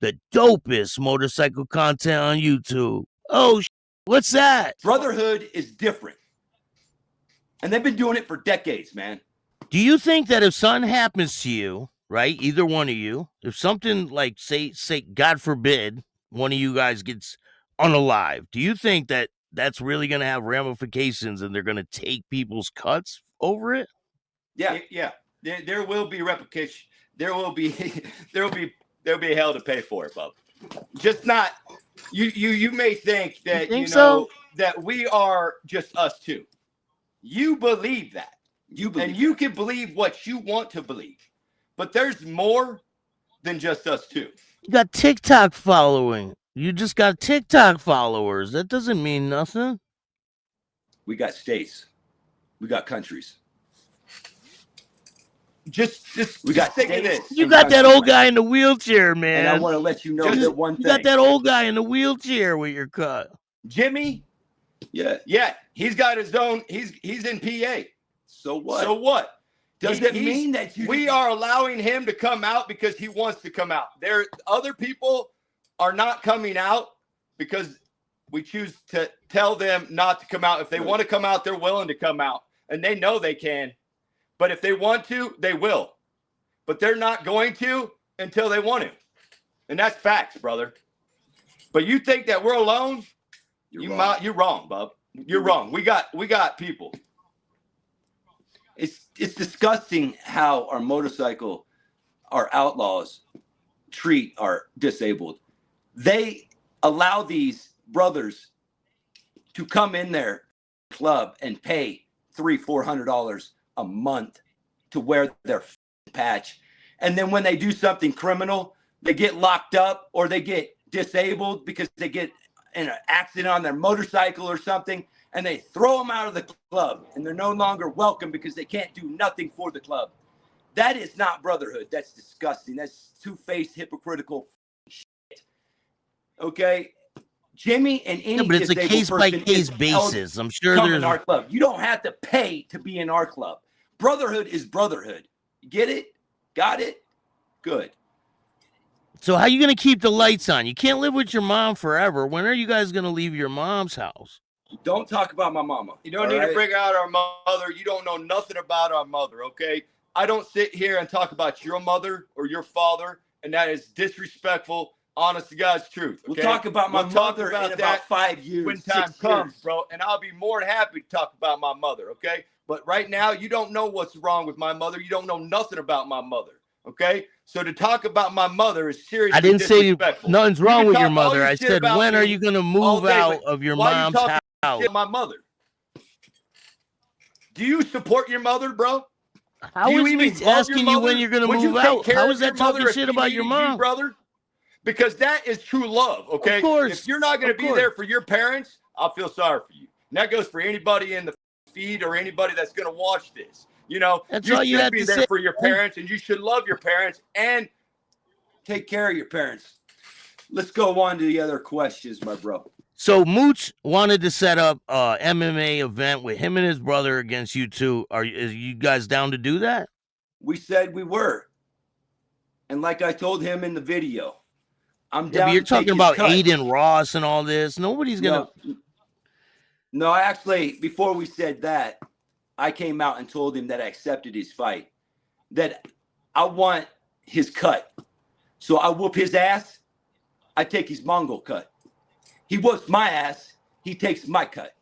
the dopest motorcycle content on YouTube. Oh, what's that? Brotherhood is different. And they've been doing it for decades, man. Do you think that if something happens to you, right, either one of you, if something like, say, God forbid, one of you guys gets unalive, do you think that that's really going to have ramifications and they're going to take people's cuts over it? Yeah. There will be replication. There will be hell to pay for it, bub. Just not you may think that that we are just us two. You believe that. You can believe what you want to believe. But there's more than just us two. You got TikTok following. You just got TikTok followers. That doesn't mean nothing. We got states. We got countries. Just we got think of this. You got that old guy in the wheelchair, man. And I want to let you know that one thing. You got that old guy in the wheelchair with your cut. Jimmy? Yeah. He's got his own. He's in PA. So what? Does it mean that we are allowing him to come out because he wants to come out? There, other people are not coming out because we choose to tell them not to come out. If they want to come out, they're willing to come out, and they know they can. But if they want to, they will. But they're not going to until they want to, and that's facts, brother. But you think that we're alone? You're wrong, bub. You're wrong. We got people. It's disgusting how our outlaws treat our disabled. They allow these brothers to come in their club and pay $300-400 a month to wear their patch. And then when they do something criminal, they get locked up or they get disabled because they get in an accident on their motorcycle or something, and they throw them out of the club, and they're no longer welcome because they can't do nothing for the club. That is not brotherhood. That's disgusting. That's two-faced, hypocritical shit. Okay? Jimmy and any but it's a case-by-case basis. I'm sure there's in our club. You don't have to pay to be in our club. Brotherhood is brotherhood. You get it? Got it? Good. So how are you going to keep the lights on? You can't live with your mom forever. When are you guys going to leave your mom's house? Don't talk about my mama. You don't need to bring out our mother. You don't know nothing about our mother, okay? I don't sit here and talk about your mother or your father, and that is disrespectful, honest to God's truth, okay? We'll talk about my mother in about 5 years. When time comes, bro, and I'll be more than happy to talk about my mother, okay? But right now, you don't know what's wrong with my mother. You don't know nothing about my mother. Okay, so to talk about my mother is seriously I didn't say nothing's wrong with your mother. I said, when are you going to move out of your mom's house? My mother. Do you support your mother, bro? How is me asking you when you're going to move out? How is that talking shit about your mom, brother? Because that is true love. Okay, of course. If you're not going to be there for your parents, I'll feel sorry for you. And that goes for anybody in the feed or anybody that's going to watch this. You know, you should be there for your parents, and you should love your parents and take care of your parents. Let's go on to the other questions, my bro. So Mooch wanted to set up a MMA event with him and his brother against you two. Are you guys down to do that? We said we were. And like I told him in the video, I'm down. But you're talking about Aiden Ross and all this. Nobody's going to. No, actually, before we said that, I came out and told him that I accepted his fight, that I want his cut. So I whoop his ass. I take his Mongol cut. He whoops my ass. He takes my cut.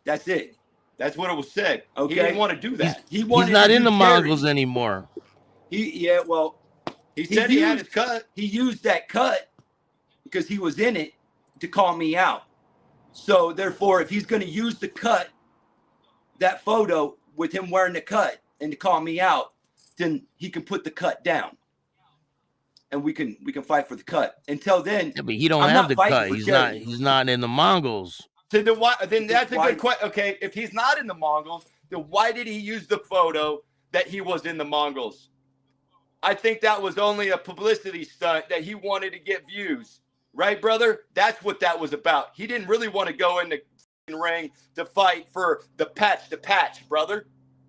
That's it. That's what it was said. Okay. He didn't want to do that. He's not in the Mongols anymore. He said he had his cut. He used that cut because he was in it to call me out. So therefore, if he's going to use the cut, that photo with him wearing the cut and to call me out, then he can put the cut down, and we can fight for the cut. Until then, but he don't have the cut. He's not in the Mongols. So then that's a good question. Okay, if he's not in the Mongols, then why did he use the photo that he was in the Mongols? I think that was only a publicity stunt that he wanted to get views, right, brother? That's what that was about. He didn't really want to go in the ring to fight for the patch, brother.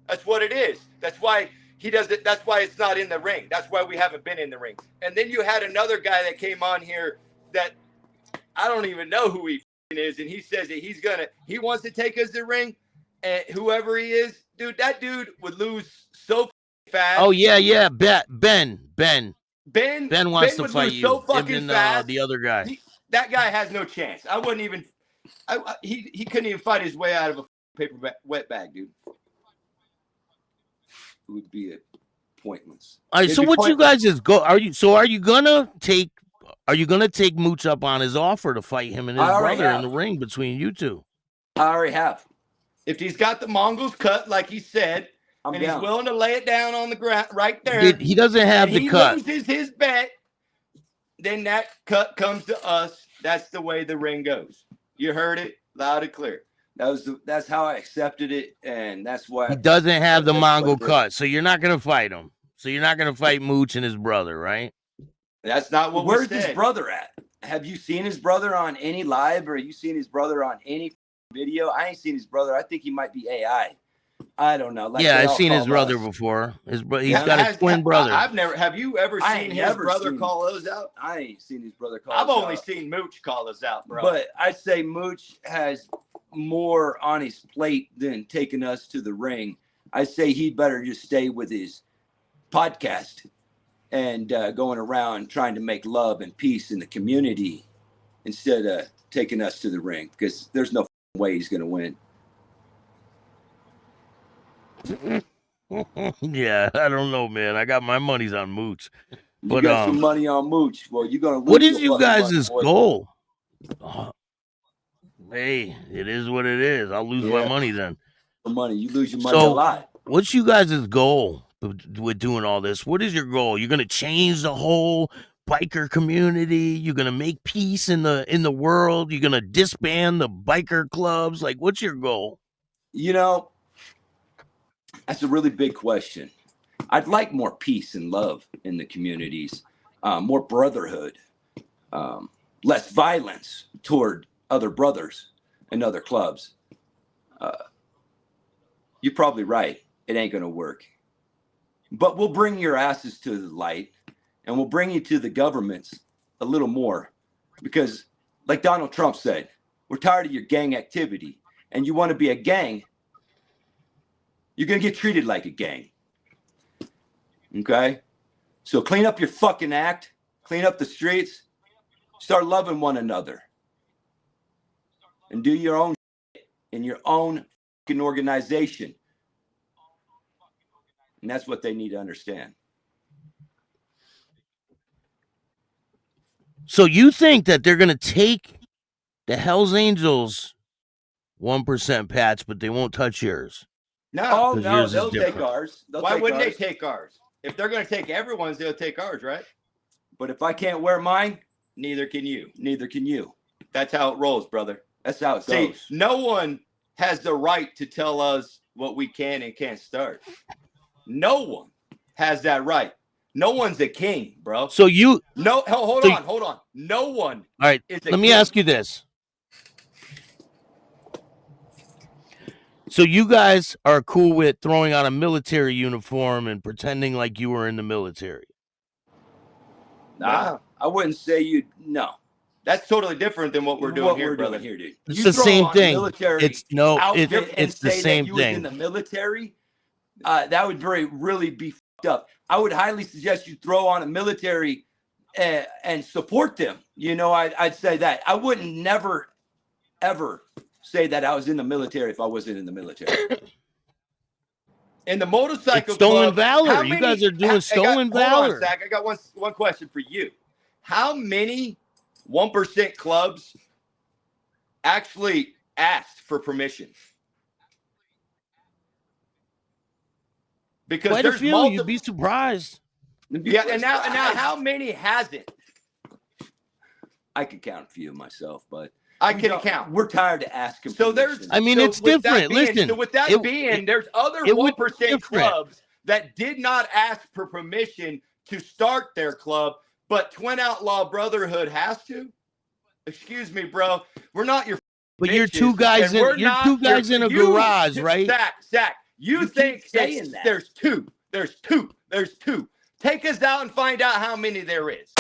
That's what it is. That's why he doesn't. That's why it's not in the ring. That's why we haven't been in the ring. And then you had another guy that came on here that I don't even know who he is, and he says that he wants to take us to the ring, and whoever he is, dude, that dude would lose so fast. Oh yeah, Ben wants to would fight lose you. so fucking fast. The other guy. That guy has no chance. I wouldn't even. He couldn't even fight his way out of a paper wet bag, dude. It would be pointless. All right, so what you guys is go? Are you gonna take Mooch up on his offer to fight him and his brother in the ring between you two? I already have. If he's got the Mongols cut, like he said, he's willing to lay it down on the ground right there, he doesn't have the cut. He loses his bet, then that cut comes to us. That's the way the ring goes. You heard it loud and clear. That's how I accepted it, and that's why he doesn't have the Mongol cut. So you're not gonna fight him. So you're not gonna fight Mooch and his brother, right? That's not what. Where's his brother at? Have you seen his brother on any live, or have you seen his brother on any video? I ain't seen his brother. I think he might be AI. I don't know. Like I've seen his brother before. He's got a twin brother. I've never. Have you ever seen his brother call those out? I ain't seen his brother call. I've only seen Mooch call those out, bro. But I'd say Mooch has more on his plate than taking us to the ring. I say he'd better just stay with his podcast and going around trying to make love and peace in the community instead of taking us to the ring, because there's no way he's going to win. Yeah, I don't know, man. I got my money's on Mooch. You got some money on Mooch. Well, you're going to lose. What is you guys' goal? Hey, it is what it is. I'll lose my money then. Money, you lose your money a lot. What's you guys' goal with doing all this? What is your goal? You're gonna change the whole biker community? You're gonna make peace in the world? You're gonna disband the biker clubs? Like, what's your goal? You know, that's a really big question. I'd like more peace and love in the communities, more brotherhood, less violence toward other brothers and other clubs. You're probably right. It ain't going to work. But we'll bring your asses to the light, and we'll bring you to the governments a little more, because like Donald Trump said, we're tired of your gang activity, and you want to be a gang, you're going to get treated like a gang. Okay? So clean up your fucking act, clean up the streets, start loving one another, and do your own shit in your own fucking organization. And that's what they need to understand. So you think that they're going to take the Hells Angels 1% patch, but they won't touch yours? No, they'll take ours. Why wouldn't they take ours? If they're going to take everyone's, they'll take ours, right? But if I can't wear mine, neither can you. Neither can you. That's how it rolls, brother. That's how it goes. See, no one has the right to tell us what we can and can't start. No one has that right. No one's a king, bro. So you hold on. No one. All right. Let me ask you this. So you guys are cool with throwing on a military uniform and pretending like you were in the military? Nah, I wouldn't say no. That's totally different than what we're doing here, brother. Dude. It's the same thing. It's the same thing. In the military, that would really be fucked up. I would highly suggest you throw on a military and support them. You know, I'd say that. I wouldn't never, ever say that I was in the military if I wasn't in the military. In the motorcycle stolen club, valor. You guys are doing stolen valor. Hold on, Zach. I got one question for you. How many 1% clubs actually asked for permission? Because quite there's a few. multiple. You'd be surprised. Yeah, and now how many hasn't? I could count a few myself, but I can count. We're tired of asking. So there's. I mean, it's different. Listen. So with that there's other 1% clubs that did not ask for permission to start their club, but Twin Outlaw Brotherhood has to. Excuse me, bro. We're not your. But you're two guys in. You're two guys in a garage, right? Zach. You think there's two. There's two. Take us out and find out how many there is.